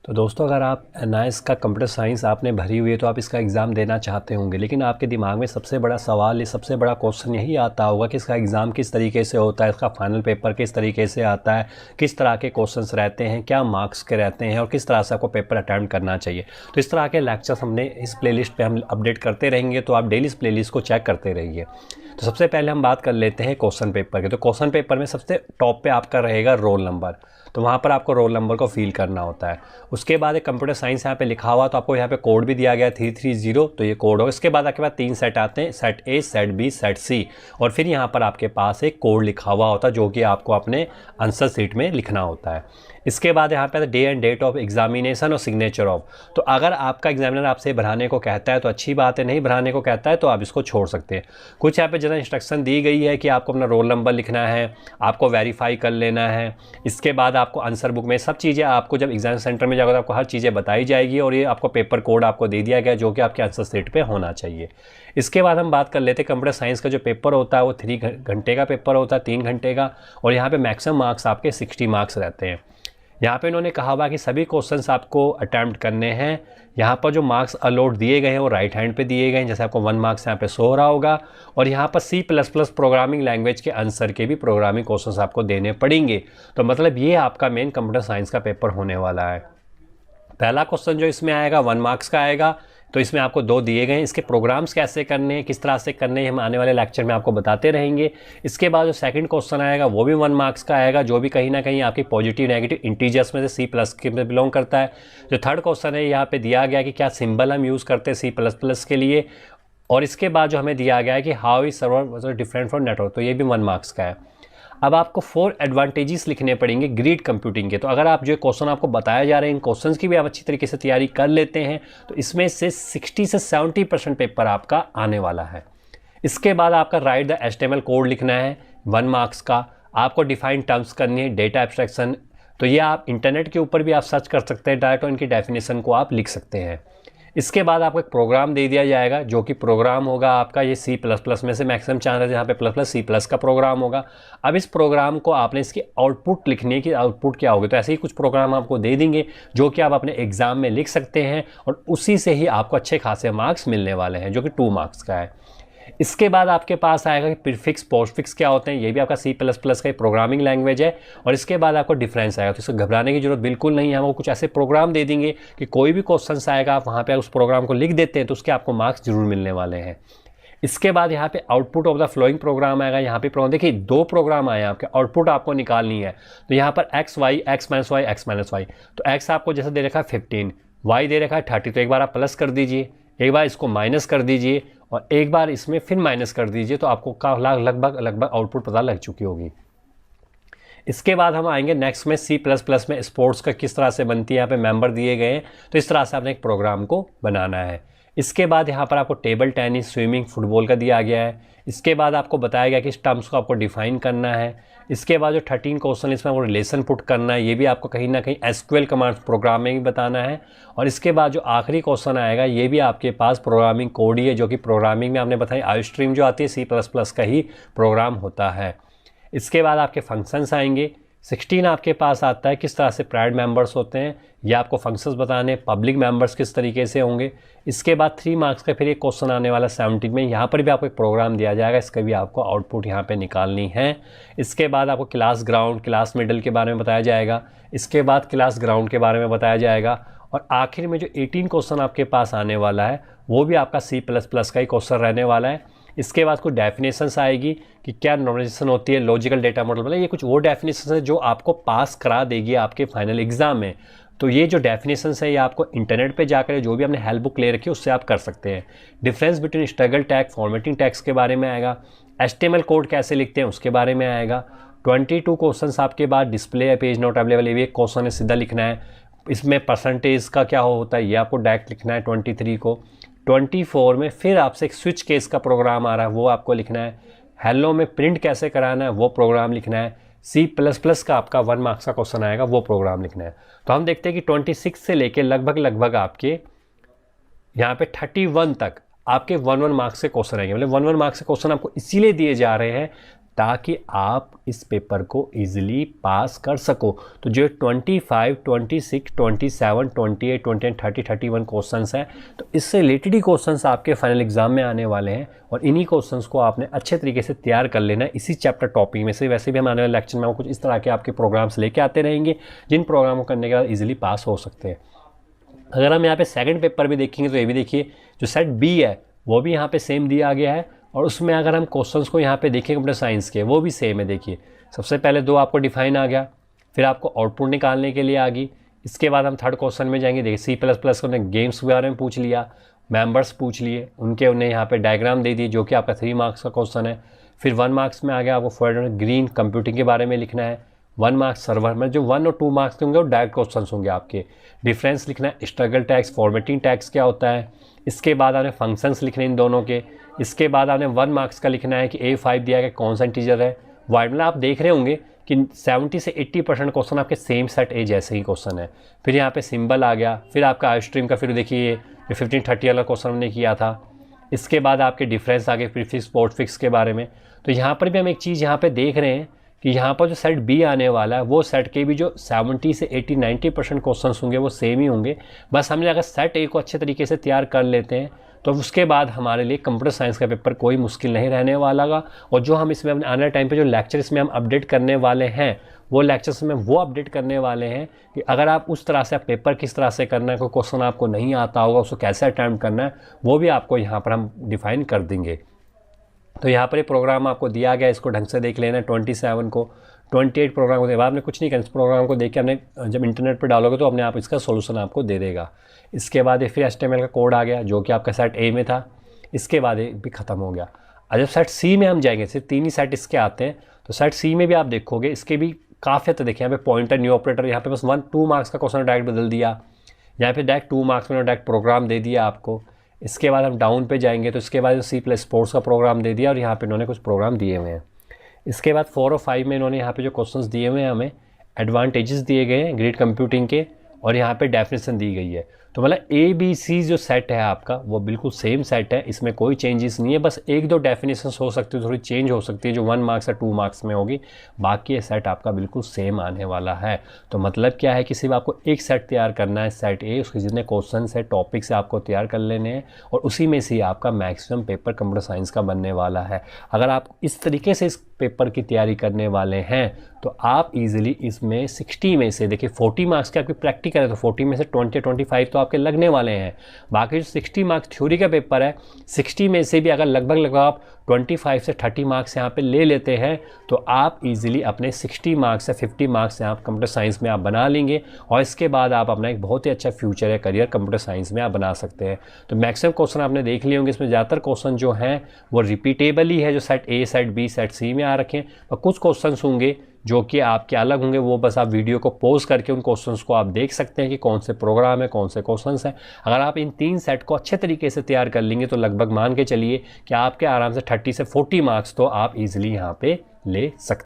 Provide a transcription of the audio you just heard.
तो दोस्तों, अगर आप एनआईएस का कंप्यूटर साइंस आपने भरी हुई है तो आप इसका एग्ज़ाम देना चाहते होंगे, लेकिन आपके दिमाग में सबसे बड़ा सवाल, ये सबसे बड़ा क्वेश्चन यही आता होगा कि इसका एग्ज़ाम किस तरीके से होता है, इसका फाइनल पेपर किस तरीके से आता है, किस तरह के क्वेश्चंस रहते हैं, क्या मार्क्स के रहते हैं और किस तरह से आपको पेपर अटैम्प्ट करना चाहिए। तो इस तरह के लेक्चर्स हमने इस प्लेलिस्ट पे हम अपडेट करते रहेंगे, तो आप डेली इस प्लेलिस्ट को चेक करते रहिए। तो सबसे पहले हम बात कर लेते हैं क्वेश्चन पेपर की। तो क्वेश्चन पेपर में सबसे टॉप पे आपका रहेगा रोल नंबर, तो वहाँ पर आपको रोल नंबर को फिल करना होता है। उसके बाद एक कंप्यूटर साइंस यहाँ पे लिखा हुआ, तो आपको यहाँ पे कोड भी दिया गया है 330, तो ये कोड होगा। इसके बाद आपके पास 3 सेट आते हैं, set A, set B, set C, और फिर यहाँ पर आपके पास एक कोड लिखा हुआ होता है जो कि आपको अपने आंसर शीट में लिखना होता है। इसके बाद यहाँ पे day and date of examination और सिग्नेचर ऑफ। तो अगर आपका एग्जामिनर आपसे भराने को कहता है तो अच्छी बात है, नहीं भराने को कहता है तो आप इसको छोड़ सकते हैं। कुछ यहाँ पे जनरल इंस्ट्रक्शन दी गई है कि आपको अपना रोल नंबर लिखना है, आपको वेरीफाई कर लेना है। इसके बाद आपको आंसर बुक में सब चीज़ें, आपको जब एग्जाम सेंटर में जाओगे तो आपको हर चीज़ें बताई जाएगी, और ये आपको पेपर कोड आपको दे दिया गया जो कि आपके आंसर शीट पे होना चाहिए। इसके बाद हम बात कर लेते हैं कंप्यूटर साइंस का जो पेपर होता है वो 3 घंटे का पेपर होता है, 3 घंटे का, और यहाँ पे मैक्सिमम मार्क्स आपके 60 मार्क्स रहते हैं। यहाँ पे इन्होंने कहा हुआ कि सभी क्वेश्चंस आपको अटैम्प्ट करने हैं। यहाँ पर जो मार्क्स अलॉट दिए गए हैं वो राइट हैंड पे दिए गए हैं, जैसे आपको 1 मार्क्स यहाँ पे शो हो रहा होगा। और यहाँ पर C++ प्रोग्रामिंग लैंग्वेज के आंसर के भी प्रोग्रामिंग क्वेश्चंस आपको देने पड़ेंगे। तो मतलब ये आपका मेन कंप्यूटर साइंस का पेपर होने वाला है। पहला क्वेश्चन जो इसमें आएगा 1 मार्क्स का आएगा, तो इसमें आपको 2 दिए गए हैं। इसके प्रोग्राम्स कैसे करने हैं, किस तरह से करने हैं, हम आने वाले लेक्चर में आपको बताते रहेंगे। इसके बाद जो सेकंड क्वेश्चन आएगा वो भी 1 मार्क्स का आएगा, जो भी कहीं ना कहीं आपकी पॉजिटिव नेगेटिव इंटीजर्स में से C+ के में बिलोंग करता है। जो थर्ड क्वेश्चन है यहाँ पे दिया गया कि क्या सिंबल हम यूज़ करते हैं C++ के लिए। और इसके बाद जो हमें दिया गया है कि how is server different from network, तो ये भी 1 मार्क्स का है। अब आपको 4 एडवांटेजेस लिखने पड़ेंगे ग्रिड कंप्यूटिंग के। तो अगर आप जो क्वेश्चन आपको बताया जा रहे हैं इन क्वेश्चंस की भी आप अच्छी तरीके से तैयारी कर लेते हैं तो इसमें से 60 से 70% पेपर आपका आने वाला है। इसके बाद आपका राइट द HTML कोड लिखना है 1 मार्क्स का। आपको डिफाइन टर्म्स करनी है, डेटा एब्स्ट्रैक्शन, तो ये आप इंटरनेट के ऊपर भी आप सर्च कर सकते हैं डायरेक्ट, और इनकी डेफिनेशन को आप लिख सकते हैं। इसके बाद आपको एक प्रोग्राम दे दिया जाएगा जो कि प्रोग्राम होगा आपका ये C++ में से मैक्सिमम चांसेस यहाँ पे ++C+ का प्रोग्राम होगा। अब इस प्रोग्राम को आपने इसकी आउटपुट लिखनी है कि आउटपुट क्या होगी। तो ऐसे ही कुछ प्रोग्राम आपको दे देंगे जो कि आप अपने एग्जाम में लिख सकते हैं, और उसी से ही आपको अच्छे खासे मार्क्स मिलने वाले हैं, जो कि 2 मार्क्स का है। इसके बाद आपके पास आएगा कि प्रीफिक्स पोस्टफिक्स क्या होते हैं, ये भी आपका C++ का प्रोग्रामिंग लैंग्वेज है। और इसके बाद आपको डिफरेंस आएगा, तो इसको घबराने की जरूरत बिल्कुल नहीं है। हमको कुछ ऐसे प्रोग्राम दे देंगे कि कोई भी क्वेश्चन आएगा आप वहाँ पे उस प्रोग्राम को लिख देते हैं तो उसके आपको मार्क्स जरूर मिलने वाले हैं। इसके बाद यहाँ पे output of the flowing program आएगा। यहाँ पे प्रोग्राम देखिए 2 प्रोग्राम आए हैं आपके, आउटपुट आपको निकालनी है। तो यहाँ पर x y x - y x - y, तो x आपको जैसे दे रखा है 15, y दे रखा है 30, तो एक बार आप प्लस कर दीजिए, एक बार इसको माइनस कर दीजिए, और एक बार इसमें फिर माइनस कर दीजिए, तो आपको लगभग आउटपुट पता लग चुकी होगी। इसके बाद हम आएंगे नेक्स्ट में C++ में स्पोर्ट्स का किस तरह से बनती है, यहाँ पे मेंबर दिए गए हैं, तो इस तरह से आपने एक प्रोग्राम को बनाना है। इसके बाद यहाँ पर आपको टेबल टेनिस, स्विमिंग, फुटबॉल का दिया गया है। इसके बाद आपको बताया गया कि इस टर्म्स को आपको डिफाइन करना है। इसके बाद जो 13 क्वेश्चन इसमें आपको रिलेशन पुट करना है, ये भी आपको कहीं ना कहीं SQL कमांड प्रोग्राम में भी बताना है। और इसके बाद जो आखिरी क्वेश्चन आएगा ये भी आपके पास प्रोग्रामिंग कोड ही है, जो कि प्रोग्रामिंग में आपने बताया आईस्ट्रीम जो आती है C++ का ही प्रोग्राम होता है। इसके बाद आपके फंक्शंस आएंगे। 16 आपके पास आता है किस तरह से प्राइवेट मेंबर्स होते हैं, या आपको फंक्शंस बताने, पब्लिक मेंबर्स किस तरीके से होंगे। इसके बाद 3 मार्क्स का फिर एक क्वेश्चन आने वाला 17 में, यहाँ पर भी आपको एक प्रोग्राम दिया जाएगा, इसका भी आपको आउटपुट यहाँ पे निकालनी है। इसके बाद आपको क्लास ग्राउंड, क्लास मिडल के बारे में बताया जाएगा। इसके बाद क्लास ग्राउंड के बारे में बताया जाएगा। और आखिर में जो 18 क्वेश्चन आपके पास आने वाला है वो भी आपका C++ का ही क्वेश्चन रहने वाला है। इसके बाद कुछ डेफिनेशंस आएगी कि क्या नॉर्मलाइजेशन होती है, लॉजिकल डेटा मॉडल, मतलब ये कुछ वो डेफिनेशंस है जो आपको पास करा देगी आपके फाइनल एग्जाम में। तो ये जो डेफिनेशंस है ये आपको इंटरनेट पे जाकर जो भी आपने हेल्प बुक ले रखी है उससे आप कर सकते हैं। Difference between struggle tag, formatting tags के बारे में आएगा। HTML कोड कैसे लिखते हैं उसके बारे में आएगा। 22 क्वेश्चंस आपके बाद डिस्प्ले या पेज नॉट अवेलेबल, ये भी एक क्वेश्चन है, सीधा लिखना है। इसमें परसेंटेज का क्या होता है ये आपको डायरेक्ट लिखना है 23 को। 24 में फिर आपसे एक स्विच केस का प्रोग्राम आ रहा है वो आपको लिखना है। हेलो में प्रिंट कैसे कराना है वो प्रोग्राम लिखना है। C++ का आपका 1 मार्क्स का क्वेश्चन आएगा, वो प्रोग्राम लिखना है। तो हम देखते हैं कि 26 से लेके लगभग आपके यहाँ पे 31 तक आपके 1 मार्क्स के क्वेश्चन आएंगे। मतलब 1 मार्क्स के क्वेश्चन आपको इसीलिए दिए जा रहे हैं ताकि आप इस पेपर को इजीली पास कर सको। तो जो 25, 26, 27, 28, 29, 30, 31 क्वेश्चंस हैं, तो इससे रिलेटेड ही क्वेश्चंस आपके फाइनल एग्जाम में आने वाले हैं और इन्हीं क्वेश्चंस को आपने अच्छे तरीके से तैयार कर लेना है इसी चैप्टर टॉपिक में से। वैसे भी हम आने वाले लेक्चर में कुछ इस तरह के आपके प्रोग्राम्स लेके आते रहेंगे जिन प्रोग्राम को करने के बाद ईजिली पास हो सकते हैं। अगर हम यहाँ पे सेकंड पेपर भी देखेंगे तो ये भी देखिए, जो सेट बी है वो भी यहाँ पे सेम दिया गया है और उसमें अगर हम क्वेश्चंस को यहाँ पे देखें कंप्यूटर साइंस के, वो भी सेम है। देखिए सबसे पहले 2 आपको डिफाइन आ गया, फिर आपको आउटपुट निकालने के लिए आ गई। इसके बाद हम थर्ड क्वेश्चन में जाएंगे। देखिए C++ को उन्हें गेम्स के बारे में पूछ लिया, मेंबर्स पूछ लिए, उन्हें यहाँ पे डायग्राम दे दिए जो कि आपका 3 मार्क्स का क्वेश्चन है। फिर 1 मार्क्स में आ गया, आपको फॉर ग्रीन कंप्यूटिंग के बारे में लिखना है। 1 मार्क्स सर्वर में, जो 1 और 2 मार्क्स के होंगे वो डायरेक्ट क्वेश्चन होंगे आपके। डिफरेंस लिखना है, स्ट्रगल टैक्स, फॉर्मेटिंग टैक्स क्या होता है। इसके बाद आपने फंक्शंस लिखने इन दोनों के। इसके बाद आपने 1 मार्क्स का लिखना है कि A5 दिया गया कौन सा इंटीजर है। वाइड में आप देख रहे होंगे कि 70 से 80% क्वेश्चन आपके सेम सेट ए जैसे ही क्वेश्चन है। फिर यहाँ पे सिंबल आ गया, फिर आपका आई स्ट्रीम का, फिर देखिए जो 1530 वाला क्वेश्चन हमने किया था। इसके बाद आपके डिफरेंस आ गए, प्रीफिक्स पोस्टफिक्स के बारे में। तो यहाँ पर भी हम एक चीज़ यहाँ पे देख रहे हैं कि यहाँ पर जो सेट बी आने वाला है वो सेट के भी जो 70 से 80-90% क्वेश्चन होंगे वो सेम ही होंगे। बस हमने अगर सेट ए को अच्छे तरीके से तैयार कर लेते हैं तो उसके बाद हमारे लिए कंप्यूटर साइंस का पेपर कोई मुश्किल नहीं रहने वाला गा। और जो हम इसमें अपने आने वाले टाइम पे जो लेक्चर इसमें हम अपडेट करने वाले हैं वो लेक्चर्स में वो अपडेट करने वाले हैं कि अगर आप उस तरह से पेपर किस तरह से करना है, कोई क्वेश्चन आपको नहीं आता होगा उसको कैसे अटैम्प्ट करना है, वो भी आपको यहाँ पर हम डिफाइन कर देंगे। तो यहाँ पर ये प्रोग्राम आपको दिया गया, इसको ढंग से देख लेना। 27 को 28 प्रोग्राम को आपने कुछ नहीं करना, इस प्रोग्राम को देख के हमने जब इंटरनेट पर डालोगे तो अपने आप इसका सोल्यूशन आपको दे देगा। इसके बाद फिर HTML का कोड आ गया जो कि आपका सेट ए में था। इसके बाद ये भी ख़त्म हो गया। और जब सेट सी में हम जाएंगे, सिर्फ 3 ही सेट इसके आते हैं, तो सेट सी में भी आप देखोगे इसके भी काफ़ी तो देखिए यहाँ पे पॉइंटर, न्यू ऑपरेटर, यहाँ पे बस 1-2 मार्क्स का क्वेश्चन डायरेक्ट बदल दिया। यहाँ पे डायरेक्ट 2 मार्क्स में डायरेक्ट प्रोग्राम दे दिया आपको। इसके बाद हम डाउन पे जाएंगे तो इसके बाद C+ स्पोर्ट्स का प्रोग्राम दे दिया और यहाँ पे इन्होंने कुछ प्रोग्राम दिए हुए हैं। इसके बाद 4 और 5 में इन्होंने यहाँ पे जो क्वेश्चंस दिए हुए हैं हमें एडवांटेजेस दिए गए हैं ग्रिड कंप्यूटिंग के और यहाँ पे डेफिनेशन दी गई है। तो मतलब ABC जो सेट है आपका वो बिल्कुल सेम सेट है, इसमें कोई चेंजेस नहीं है। बस 1-2 डेफिनेशंस हो सकती है, थोड़ी चेंज हो सकती है जो 1 मार्क्स या 2 मार्क्स में होगी, बाकी ये सेट आपका बिल्कुल सेम आने वाला है। तो मतलब क्या है कि सिर्फ आपको एक सेट तैयार करना है, सेट ए, उसके जितने क्वेश्चन है टॉपिक से आपको तैयार कर लेने हैं और उसी में से आपका मैक्सिमम पेपर कंप्यूटर साइंस का बनने वाला है। अगर आप इस तरीके से इस पेपर की तैयारी करने वाले हैं तो आप इजीली इसमें 60 में से, देखिए 40 मार्क्स के आपकी प्रैक्टिकल है तो 40 में से 20-25 तो आपके लगने वाले हैं। बाकी जो 60 मार्क्स थ्योरी का पेपर है, 60 में से भी अगर लगभग आप 25 से 30 मार्क्स यहाँ पे ले लेते हैं तो आप इजीली अपने 60 मार्क्स से 50 मार्क्स यहाँ कंप्यूटर साइंस में आप बना लेंगे और इसके बाद आप अपना एक बहुत ही अच्छा फ्यूचर या करियर कंप्यूटर साइंस में आप बना सकते हैं। तो मैक्सिमम क्वेश्चन आपने देख लिए होंगे, इसमें ज़्यादातर क्वेश्चन जो हैं वो रिपीटेबल ही है, जो set A, set B, set C में आ रखे हैं। और कुछ क्वेश्चन होंगे जो कि आपके अलग होंगे, वो बस आप वीडियो को पॉज करके उन क्वेश्चंस को आप देख सकते हैं कि कौन से प्रोग्राम है, कौन से क्वेश्चंस हैं। अगर आप इन 3 सेट को अच्छे तरीके से तैयार कर लेंगे तो लगभग मान के चलिए कि आपके आराम से 30 से 40 मार्क्स तो आप इजीली यहाँ पे ले सकते हैं।